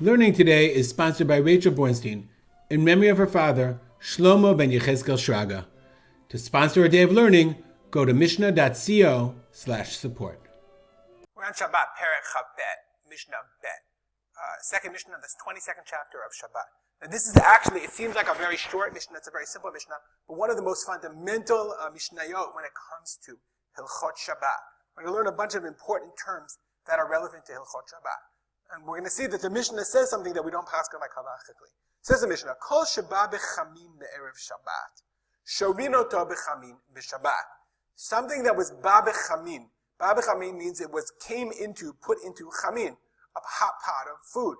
Learning today is sponsored by Rachel Bornstein in memory of her father, Shlomo ben Yechezkel Shraga. To sponsor a day of learning, go to mishnah.co/support. We're on Shabbat, Perek Chabet, Mishnah Bet. Second Mishnah of this 22nd chapter of Shabbat. And this is actually, it seems like a very short Mishnah, it's a very simple Mishnah, but one of the most fundamental Mishnayot when it comes to Hilchot Shabbat. We're going to learn a bunch of important terms that are relevant to Hilchot Shabbat. And we're going to see that the Mishnah says something that we don't pass on like halachically. Says the Mishnah, Kol Shabbat bechamin be'erev Shabbat. Shovin oto bechamin beShabbat. Something that was ba bechamin. Ba bechamin means it was put into chamin, a hot pot of food.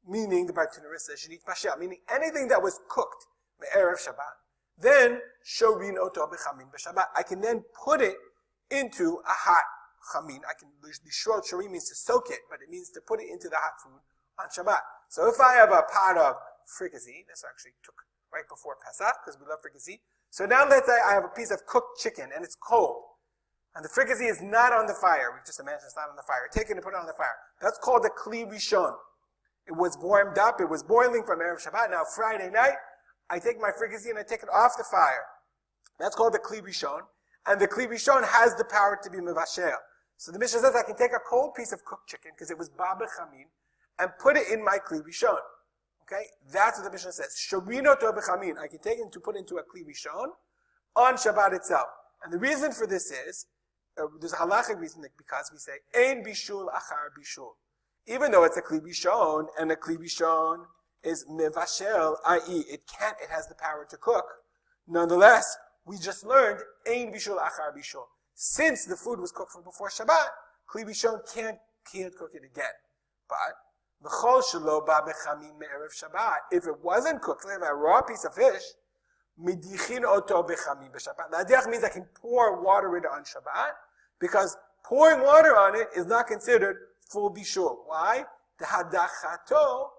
Meaning, the Bartunaris says, shenit mashel, meaning anything that was cooked be'erev Shabbat. Then, shovin oto bechamin beShabbat. I can then put it into a hot chamin. I can, lishro shari means to soak it, but it means to put it into the hot food on Shabbat. So if I have a pot of fricassee, this actually took right before Pesach, because we love fricassee. So now let's say I have a piece of cooked chicken, and it's cold. And the fricassee is not on the fire. We just imagine it's not on the fire. Take it and put it on the fire. That's called a kli rishon. It was warmed up. It was boiling from Erev Shabbat. Now Friday night, I take my fricassee and I take it off the fire. That's called the kli rishon. And the kli rishon has the power to be mevashel. So the Mishnah says I can take a cold piece of cooked chicken, because it was ba bechamin, and put it in my kli rishon. Okay? That's what the Mishnah says. Shovino to bechamin. I can take it to put into a kli rishon on Shabbat itself. And the reason for this is, there's a halachic reason, because we say, ein bishul achar bishul. Even though it's a kli rishon, and a kli rishon is mevashel, i.e., it has the power to cook. Nonetheless, we just learned, ein bishul achar bishul. Since the food was cooked from before Shabbat, kli rishon can't cook it again. But, v'chol shelo ba bechamin me'erev Shabbat, if it wasn't cooked, like a raw piece of fish, midichin oto bechamin b'Shabbat. Nadiach means I can pour water in on Shabbat, because pouring water on it is not considered full bishul. Why? The hadachato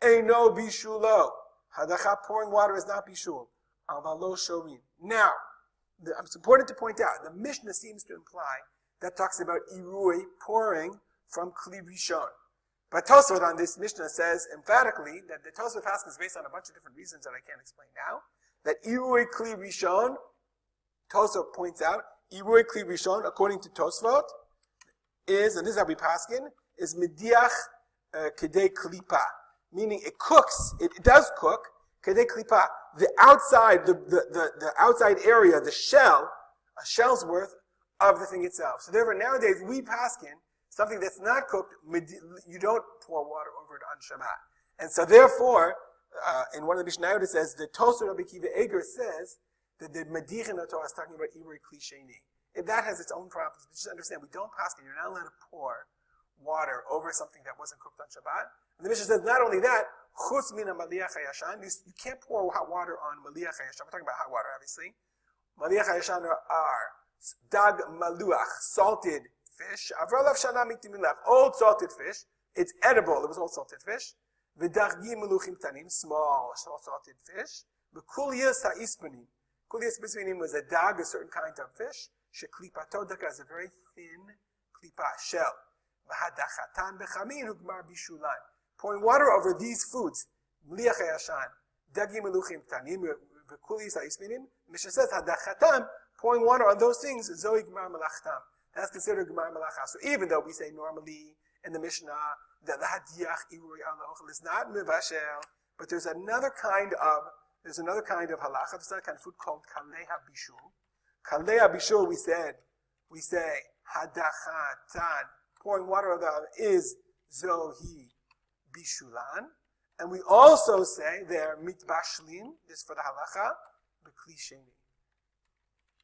eino bishulo. Hadacha, pouring water, is not bishul. Avalo shorin. Now, it's important to point out, the Mishnah seems to imply that talks about irui, pouring from kli rishon. But Tosfot on this Mishnah says emphatically that the Tosfot Pasuk is based on a bunch of different reasons that I can't explain now. That irui kli rishon, Tosfot points out, irui kli rishon, according to Tosfot, is, and this is how we paskin, is mediach kedei klipa, meaning it cooks, it does cook, kedei klipa, the outside, the outside area, the shell, a shell's worth of the thing itself. So therefore, nowadays, we paskin, something that's not cooked, you don't pour water over it on Shabbat. And so therefore, in one of the Mishnayot it says, the Tosfot Rabbi Kiva Eger says that the Medichin Torah is talking about Ibrei Kli Sheni. If that has its own problems, but just understand, we don't paskin, you're not allowed to pour water over something that wasn't cooked on Shabbat. And the Mishnah says, not only that, chutz mina maliach hayashan, you can't pour hot water on maliach hayashan. We're talking about hot water, obviously. Maliach hayashan are dag maluach, salted fish. Avralav shana mitimilach, old salted fish. It's edible. It was old salted fish. V'dargi meluchim tanim, small salted fish. V'kuliyas ha'ispanim. Kuliyas ha'ispanim was a dag, a certain kind of fish. Sheklipato daka is a very thin klipa shell. V'hadachatan bechamin hugmar bishulan. Pouring water over these foods, mliach hayashan, dagim meluchim tanim, v'kuliyas ha'ispanim. Mishnah says hadachatam, pouring water on those things, zoe gmar melachtam. That's considered Gemara Malacha. So even though we say normally in the Mishnah that the hadiach irui al ochel is not mevashel, but there's another kind of halacha. There's another kind of food called kalei habishul. Kalei habishul, we say hadachatan, pouring water on them is zohi bishulan, and we also say they're mitbashlin. This for the halacha, b'kli sheni.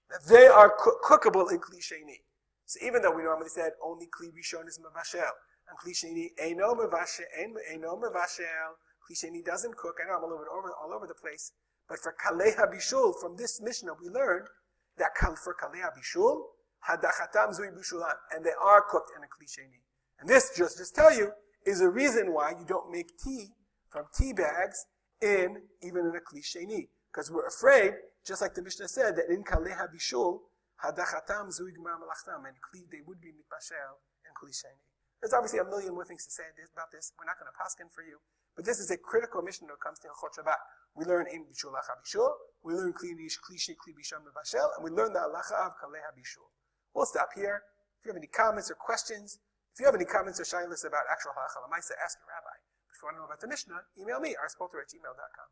That they are cookable in kli sheni. So even though we normally said only kli rishon is mevashel, and kli sheni eino mevashel, kli sheni doesn't cook. I know I'm all over the place, but for kalei habishul, from this Mishnah we learned that for kalei habishul, hadachatam zui bishulan, and they are cooked in a kli sheni. And this just tell you is a reason why you don't make tea from tea bags even in a kli sheni, because we're afraid, just like the Mishnah said, that in kalei habishul hadachatam zui gmar malachtam, and they would be mitbashel and kli sheni. There's obviously a million more things to say about this. We're not going to paskin for you. But this is a critical mission when it comes to Hilchot Shabbat. We learn Ein Bishul Lacha Bishul, we learn Kli Bisham Bashel, and we learn the Halacha of Kaleha Bishul. We'll stop here. If you have any comments or questions, if you have any comments or shaylas about actual Halacha L'maisa, ask your rabbi. If you want to know about the Mishnah, email me, rspolter@gmail.com.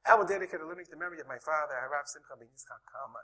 I will dedicate a learning to the memory of my father, Harav Simcha ben Yitzchak Kalman.